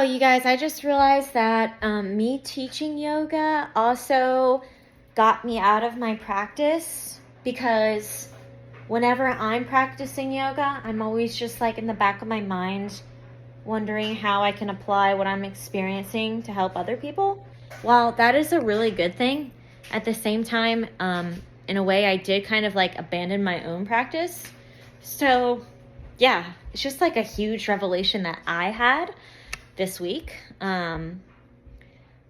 Oh, you guys, I just realized that me teaching yoga also got me out of my practice because whenever I'm practicing yoga, I'm always just like in the back of my mind wondering how I can apply what I'm experiencing to help other people. While that is a really good thing, at the same time, in a way, I did kind of like abandon my own practice. So, yeah, it's just like a huge revelation that I had this week. But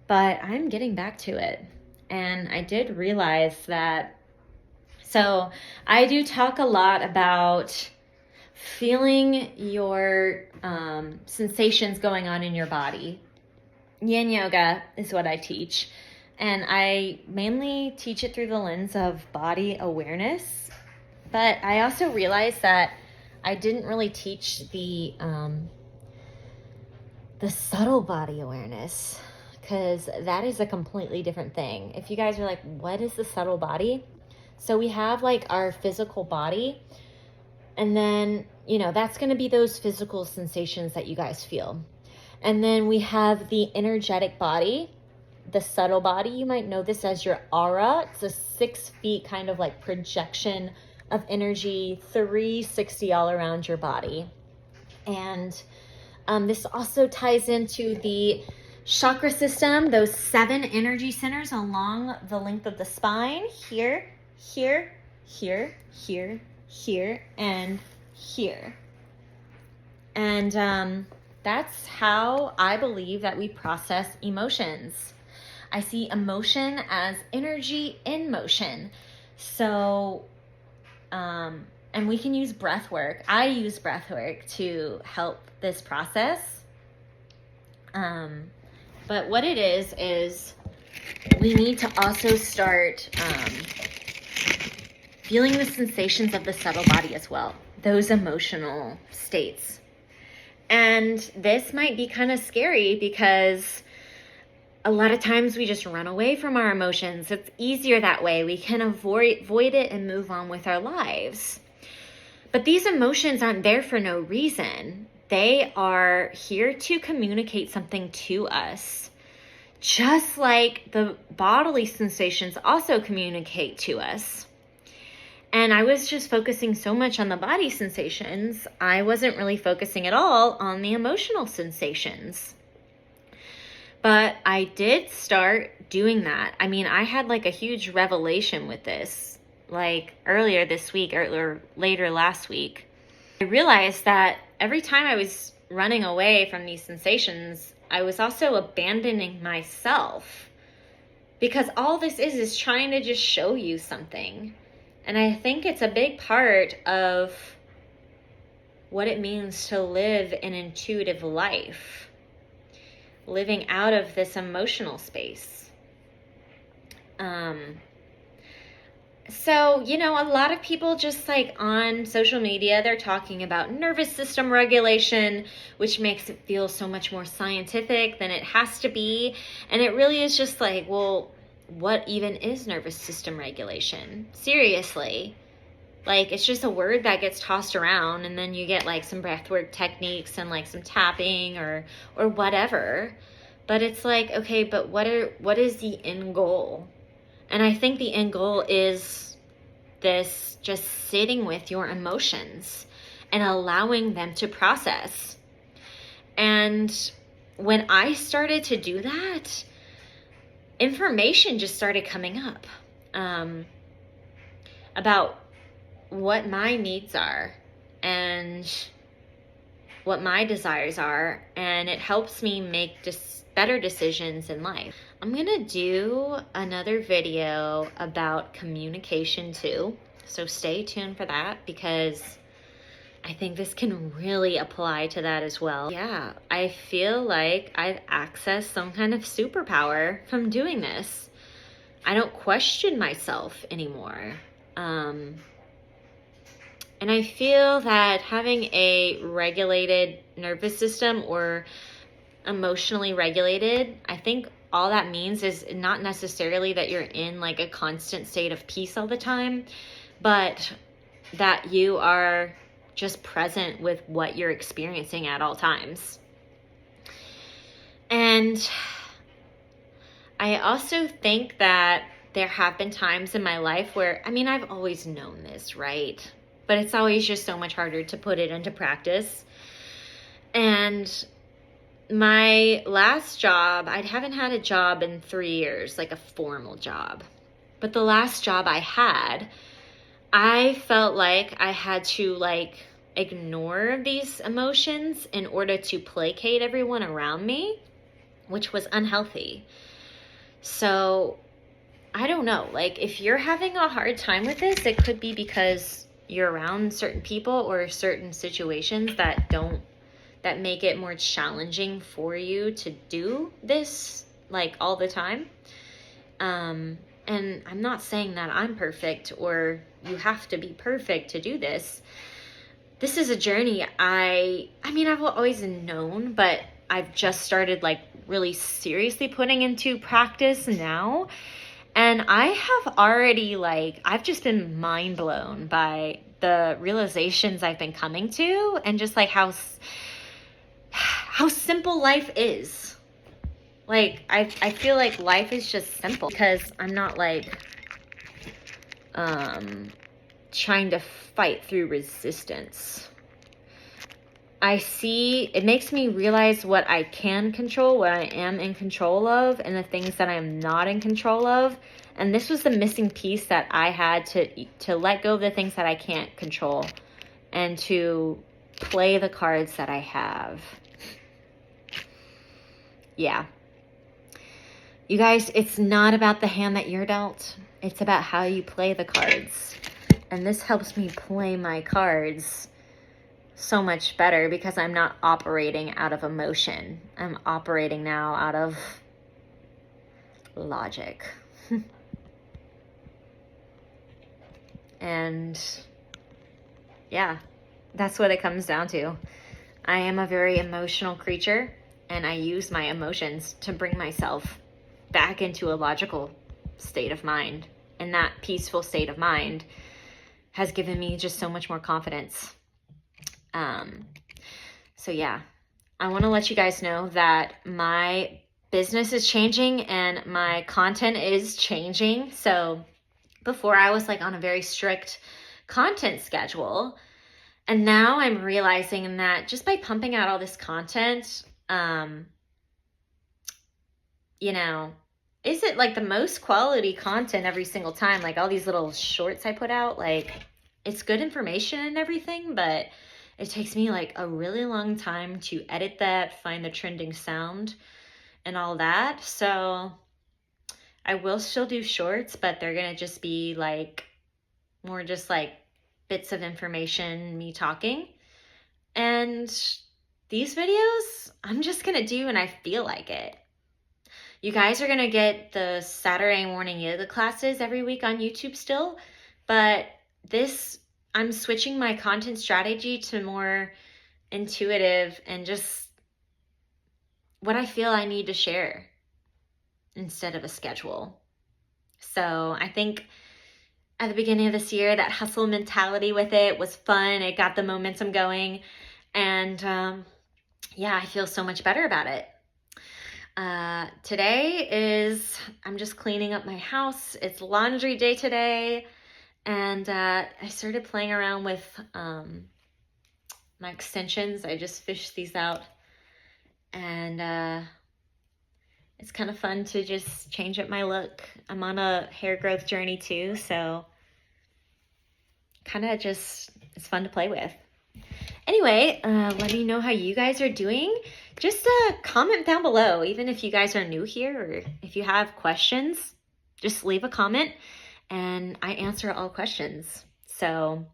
I'm getting back to it. And I did realize that. So I do talk a lot about feeling your sensations going on in your body. Yin yoga is what I teach. And I mainly teach it through the lens of body awareness. But I also realized that I didn't really teach the subtle body awareness, because that is a completely different thing. If you guys are like, what is the subtle body? So we have like our physical body, and then, that's going to be those physical sensations that you guys feel. And then we have the energetic body, the subtle body. You might know this as your aura. It's a 6 feet kind of like projection of energy, 360 all around your body. And this also ties into the chakra system, those 7 energy centers along the length of the spine, here, here, here, here, here, and here. And that's how I believe that we process emotions. I see emotion as energy in motion. So, and we can use breath work. I use breath work to help this process. But what it is we need to also start feeling the sensations of the subtle body as well, those emotional states. And this might be kind of scary because a lot of times we just run away from our emotions. It's easier that way. We can avoid it and move on with our lives. But these emotions aren't there for no reason. They are here to communicate something to us. Just like the bodily sensations also communicate to us. And I was just focusing so much on the body sensations, I wasn't really focusing at all on the emotional sensations. But I did start doing that. I mean, I had like a huge revelation with this, like earlier this week or later last week. I realized that every time I was running away from these sensations, I was also abandoning myself. Because all this is trying to just show you something. And I think it's a big part of what it means to live an intuitive life. Living out of this emotional space. So, a lot of people just like on social media, they're talking about nervous system regulation, which makes it feel so much more scientific than it has to be. And it really is just like, well, what even is nervous system regulation? Seriously. Like, it's just a word that gets tossed around, and then you get like some breathwork techniques and like some tapping or whatever. But it's like, okay, but what is the end goal? And I think the end goal is this, just sitting with your emotions and allowing them to process. And when I started to do that, information just started coming up about what my needs are and what my desires are, and it helps me make better decisions in life. I'm gonna do another video about communication too, so stay tuned for that because I think this can really apply to that as well. Yeah, I feel like I've accessed some kind of superpower from doing this. I don't question myself anymore. And I feel that having a regulated nervous system or emotionally regulated, I think all that means is not necessarily that you're in like a constant state of peace all the time, but that you are just present with what you're experiencing at all times. And I also think that there have been times in my life where, I mean, I've always known this, right? But it's always just so much harder to put it into practice. And my last job, I haven't had a job in 3 years, like a formal job. But the last job I had, I felt like I had to like ignore these emotions in order to placate everyone around me, which was unhealthy. So I don't know, like if you're having a hard time with this, it could be because you're around certain people or certain situations that make it more challenging for you to do this like all the time. And I'm not saying that I'm perfect or you have to be perfect to do this. This is a journey I mean, I've always known, but I've just started like really seriously putting into practice now. And I have already I've just been mind blown by the realizations I've been coming to and just like how simple life is. Like, I feel like life is just simple because I'm not trying to fight through resistance. It makes me realize what I can control, what I am in control of, and the things that I'm not in control of. And this was the missing piece that I had to let go of the things that I can't control and to play the cards that I have. Yeah. You guys, it's not about the hand that you're dealt. It's about how you play the cards. And this helps me play my cards so much better because I'm not operating out of emotion. I'm operating now out of logic. And yeah, that's what it comes down to. I am a very emotional creature, and I use my emotions to bring myself back into a logical state of mind. And that peaceful state of mind has given me just so much more confidence. So yeah, I want to let you guys know that my business is changing and my content is changing. So before I was on a very strict content schedule, and now I'm realizing that just by pumping out all this content, is it the most quality content every single time? All these little shorts I put out, it's good information and everything, but it takes me a really long time to edit that, find the trending sound and all that. So I will still do shorts, but they're going to just be more just bits of information, me talking. And these videos, I'm just going to do when I feel like it. You guys are going to get the Saturday morning yoga classes every week on YouTube still, but I'm switching my content strategy to more intuitive and just what I feel I need to share instead of a schedule. So I think at the beginning of this year, that hustle mentality with it was fun. It got the momentum going. And yeah, I feel so much better about it. Today I'm just cleaning up my house. It's laundry day today. And I started playing around with my extensions. I just fished these out. And it's kind of fun to just change up my look. I'm on a hair growth journey too, so kind of it's fun to play with. Anyway, let me know how you guys are doing. Just comment down below, even if you guys are new here or if you have questions, just leave a comment and I answer all questions. So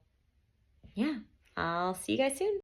yeah, I'll see you guys soon.